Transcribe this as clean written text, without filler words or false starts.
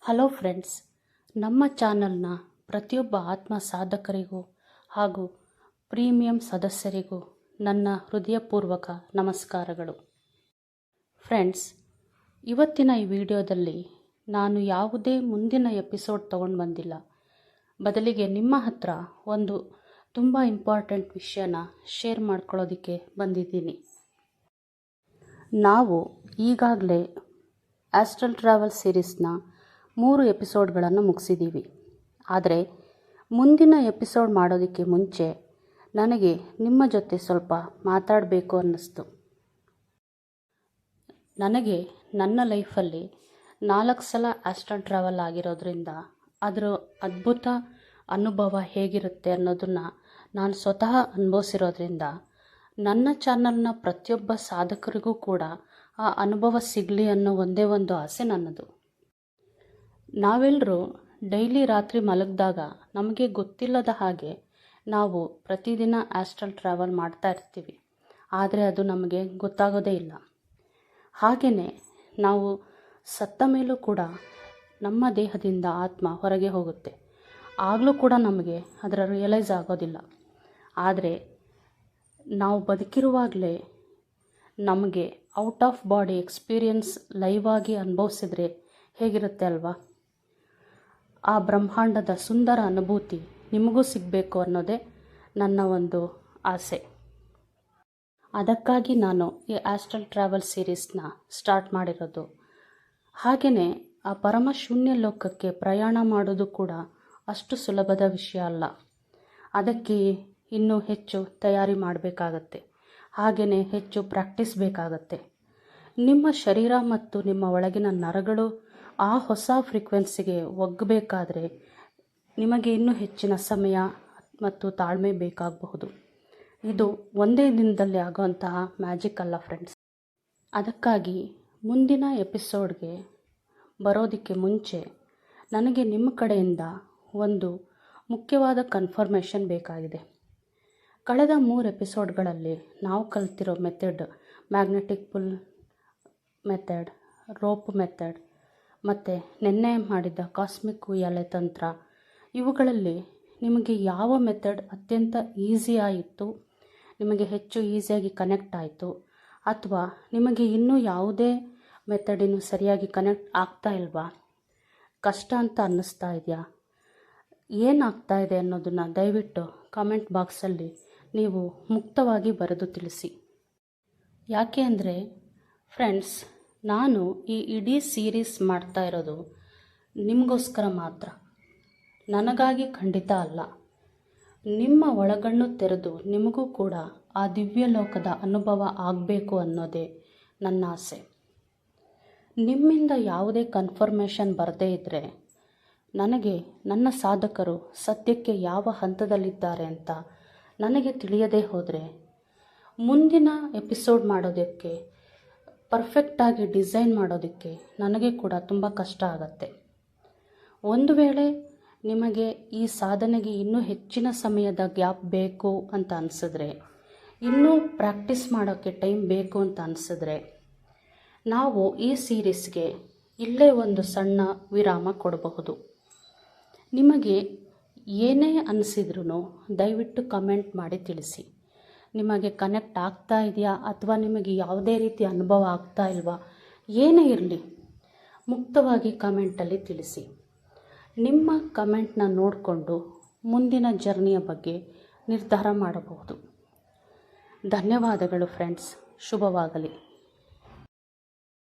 Hello friends, ನಮ್ಮ ಚಾನಲ್ನ ಪ್ರತಿಯೊಬ್ಬ ಆತ್ಮ ಸಾಧಕರಿಗೂ ಹಾಗೂ ಪ್ರೀಮಿಯಂ ಸದಸ್ಯರಿಗೂ ನನ್ನ ಹೃದಯಪೂರ್ವಕ ನಮಸ್ಕಾರಗಳು. ಫ್ರೆಂಡ್ಸ್, ಇವತ್ತಿನ ಈ ವಿಡಿಯೋದಲ್ಲಿ ನಾನು ಯಾವುದೇ ಮುಂದಿನ ಎಪಿಸೋಡ್ ತಗೊಂಡು ಬಂದಿಲ್ಲ. ಬದಲಿಗೆ ನಿಮ್ಮ ಹತ್ರ ಒಂದು ತುಂಬ ಇಂಪಾರ್ಟೆಂಟ್ ವಿಷಯನ ಶೇರ್ ಮಾಡ್ಕೊಳ್ಳೋದಕ್ಕೆ ಬಂದಿದ್ದೀನಿ. ನಾವು ಈಗಾಗಲೇ ಆಸ್ಟ್ರಲ್ ಟ್ರಾವೆಲ್ ಸೀರೀಸ್ನ 3 ಎಪಿಸೋಡ್ಗಳನ್ನು ಮುಗಿಸಿದ್ದೀವಿ. ಆದರೆ ಮುಂದಿನ ಎಪಿಸೋಡ್ ಮಾಡೋದಕ್ಕೆ ಮುಂಚೆ ನನಗೆ ನಿಮ್ಮ ಜೊತೆ ಸ್ವಲ್ಪ ಮಾತಾಡಬೇಕು ಅನ್ನಿಸ್ತು. ನನಗೆ ನನ್ನ ಲೈಫಲ್ಲಿ 4 ಸಲ ಆಸ್ಟ್ರಲ್ ಟ್ರಾವೆಲ್ ಆಗಿರೋದ್ರಿಂದ ಅದರ ಅದ್ಭುತ ಅನುಭವ ಹೇಗಿರುತ್ತೆ ಅನ್ನೋದನ್ನು ನಾನು ಸ್ವತಃ ಅನುಭವಿಸಿರೋದ್ರಿಂದ ನನ್ನ ಚಾನಲ್ನ ಪ್ರತಿಯೊಬ್ಬ ಸಾಧಕರಿಗೂ ಕೂಡ ಆ ಅನುಭವ ಸಿಗಲಿ ಅನ್ನೋ ಒಂದೇ ಒಂದು ಆಸೆ ನನ್ನದು. ನಾವೆಲ್ಲರೂ ಡೈಲಿ ರಾತ್ರಿ ಮಲಗಿದಾಗ ನಮಗೆ ಗೊತ್ತಿಲ್ಲದ ಹಾಗೆ ನಾವು ಪ್ರತಿದಿನ ಆಸ್ಟ್ರಲ್ ಟ್ರಾವೆಲ್ ಮಾಡ್ತಾ ಇರ್ತೀವಿ. ಆದರೆ ಅದು ನಮಗೆ ಗೊತ್ತಾಗೋದೇ ಇಲ್ಲ. ಹಾಗೆಯೇ ನಾವು ಸತ್ತ ಮೇಲೂ ಕೂಡ ನಮ್ಮ ದೇಹದಿಂದ ಆತ್ಮ ಹೊರಗೆ ಹೋಗುತ್ತೆ. ಆಗಲೂ ಕೂಡ ನಮಗೆ ಅದರ ರಿಯಲೈಸ್ ಆಗೋದಿಲ್ಲ. ಆದರೆ ನಾವು ಬದುಕಿರುವಾಗಲೇ ನಮಗೆ out of body experience live ಆಗಿ ಅನುಭವಿಸಿದ್ರೆ ಹೇಗಿರುತ್ತೆ ಅಲ್ವಾ? ಆ ಬ್ರಹ್ಮಾಂಡದ ಸುಂದರ ಅನುಭೂತಿ ನಿಮಗೂ ಸಿಗಬೇಕು ಅನ್ನೋದೇ ನನ್ನ ಒಂದು ಆಸೆ. ಅದಕ್ಕಾಗಿ ನಾನು ಈ ಆಸ್ಟ್ರಲ್ ಟ್ರಾವೆಲ್ ಸೀರೀಸ್ನ ಸ್ಟಾರ್ಟ್ ಮಾಡಿರೋದು. ಹಾಗೆಯೇ ಆ ಪರಮ ಶೂನ್ಯ ಲೋಕಕ್ಕೆ ಪ್ರಯಾಣ ಮಾಡೋದು ಕೂಡ ಅಷ್ಟು ಸುಲಭದ ವಿಷಯ ಅಲ್ಲ. ಅದಕ್ಕೆ ಇನ್ನೂ ಹೆಚ್ಚು ತಯಾರಿ ಮಾಡಬೇಕಾಗತ್ತೆ. ಹಾಗೆಯೇ ಹೆಚ್ಚು ಪ್ರಾಕ್ಟೀಸ್ ಬೇಕಾಗತ್ತೆ. ನಿಮ್ಮ ಶರೀರ ಮತ್ತು ನಿಮ್ಮ ಒಳಗಿನ ನರಗಳು ಆ ಹೊಸ ಫ್ರೀಕ್ವೆನ್ಸಿಗೆ ಒಗ್ಗಬೇಕಾದ್ರೆ ನಿಮಗೆ ಇನ್ನೂ ಹೆಚ್ಚಿನ ಸಮಯ ಮತ್ತು ತಾಳ್ಮೆ ಬೇಕಾಗಬಹುದು. ಇದು ಒಂದೇ ದಿನದಲ್ಲಿ ಆಗುವಂತಹ ಮ್ಯಾಜಿಕ್ ಅಲ್ಲ ಫ್ರೆಂಡ್ಸ್. ಅದಕ್ಕಾಗಿ ಮುಂದಿನ ಎಪಿಸೋಡ್ಗೆ ಬರೋದಕ್ಕೆ ಮುಂಚೆ ನನಗೆ ನಿಮ್ಮ ಕಡೆಯಿಂದ ಒಂದು ಮುಖ್ಯವಾದ ಕನ್ಫರ್ಮೇಷನ್ ಬೇಕಾಗಿದೆ. ಕಳೆದ 3 ಎಪಿಸೋಡ್ಗಳಲ್ಲಿ ನಾವು ಕಲ್ತಿರೋ method, magnetic pull method, rope method ಮತ್ತು ನೆನ್ನೆ ಮಾಡಿದ್ದ ಕಾಸ್ಮಿಕ್ ಉಯ್ಯಾಲೆ ತಂತ್ರ, ಇವುಗಳಲ್ಲಿ ನಿಮಗೆ ಯಾವ ಮೆಥಡ್ ಅತ್ಯಂತ ಈಸಿ ಆಯಿತು, ನಿಮಗೆ ಹೆಚ್ಚು ಈಸಿಯಾಗಿ ಕನೆಕ್ಟ್ ಆಯಿತು, ಅಥವಾ ನಿಮಗೆ ಇನ್ನೂ ಯಾವುದೇ ಮೆಥಡ್ ಇನ್ನೂ ಸರಿಯಾಗಿ ಕನೆಕ್ಟ್ ಆಗ್ತಾ ಇಲ್ವಾ, ಕಷ್ಟ ಅಂತ ಅನ್ನಿಸ್ತಾ ಇದೆಯಾ, ಏನಾಗ್ತಾ ಇದೆ ಅನ್ನೋದನ್ನು ದಯವಿಟ್ಟು ಕಾಮೆಂಟ್ ಬಾಕ್ಸಲ್ಲಿ ನೀವು ಮುಕ್ತವಾಗಿ ಬರೆದು ತಿಳಿಸಿ. ಯಾಕೆ ಅಂದರೆ ಫ್ರೆಂಡ್ಸ್, ನಾನು ಈ ಇಡೀ ಸೀರೀಸ್ ಮಾಡ್ತಾ ಇರೋದು ನಿಮಗೋಸ್ಕರ ಮಾತ್ರ, ನನಗಾಗಿ ಖಂಡಿತ ಅಲ್ಲ. ನಿಮ್ಮ ಒಳಗಣ್ಣು ತೆರೆದು ನಿಮಗೂ ಕೂಡ ಆ ದಿವ್ಯ ಲೋಕದ ಅನುಭವ ಆಗಬೇಕು ಅನ್ನೋದೇ ನನ್ನ ಆಸೆ. ನಿಮ್ಮಿಂದ ಯಾವುದೇ ಕನ್ಫರ್ಮೇಷನ್ ಬರದೇ ಇದ್ದರೆ ನನಗೆ ನನ್ನ ಸಾಧಕರು ಸದ್ಯಕ್ಕೆ ಯಾವ ಹಂತದಲ್ಲಿದ್ದಾರೆ ಅಂತ ನನಗೆ ತಿಳಿಯದೇ ಹೋದರೆ ಮುಂದಿನ ಎಪಿಸೋಡ್ ಮಾಡೋದಕ್ಕೆ, ಪರ್ಫೆಕ್ಟಾಗಿ ಡಿಸೈನ್ ಮಾಡೋದಕ್ಕೆ ನನಗೆ ಕೂಡ ತುಂಬ ಕಷ್ಟ ಆಗುತ್ತೆ. ಒಂದು ವೇಳೆ ನಿಮಗೆ ಈ ಸಾಧನೆಗೆ ಇನ್ನೂ ಹೆಚ್ಚಿನ ಸಮಯದ ಗ್ಯಾಪ್ ಬೇಕು ಅಂತ ಅನಿಸಿದ್ರೆ, ಇನ್ನೂ ಪ್ರಾಕ್ಟೀಸ್ ಮಾಡೋಕ್ಕೆ ಟೈಮ್ ಬೇಕು ಅಂತ ಅನಿಸಿದ್ರೆ, ನಾವು ಈ ಸೀರೀಸ್ಗೆ ಇಲ್ಲೇ ಒಂದು ಸಣ್ಣ ವಿರಾಮ ಕೊಡಬಹುದು. ನಿಮಗೆ ಏನೇ ಅನಿಸಿದ್ರೂ ದಯವಿಟ್ಟು ಕಮೆಂಟ್ ಮಾಡಿ ತಿಳಿಸಿ. ನಿಮಗೆ ಕನೆಕ್ಟ್ ಆಗ್ತಾ ಇದೆಯಾ ಅಥವಾ ನಿಮಗೆ ಯಾವುದೇ ರೀತಿ ಅನುಭವ ಆಗ್ತಾ ಇಲ್ವಾ, ಏನೇ ಇರಲಿ ಮುಕ್ತವಾಗಿ ಕಮೆಂಟಲ್ಲಿ ತಿಳಿಸಿ. ನಿಮ್ಮ ಕಮೆಂಟ್ನ ನೋಡಿಕೊಂಡು ಮುಂದಿನ ಜರ್ನಿಯ ಬಗ್ಗೆ ನಿರ್ಧಾರ ಮಾಡಬಹುದು. ಧನ್ಯವಾದಗಳು ಫ್ರೆಂಡ್ಸ್. ಶುಭವಾಗಲಿ.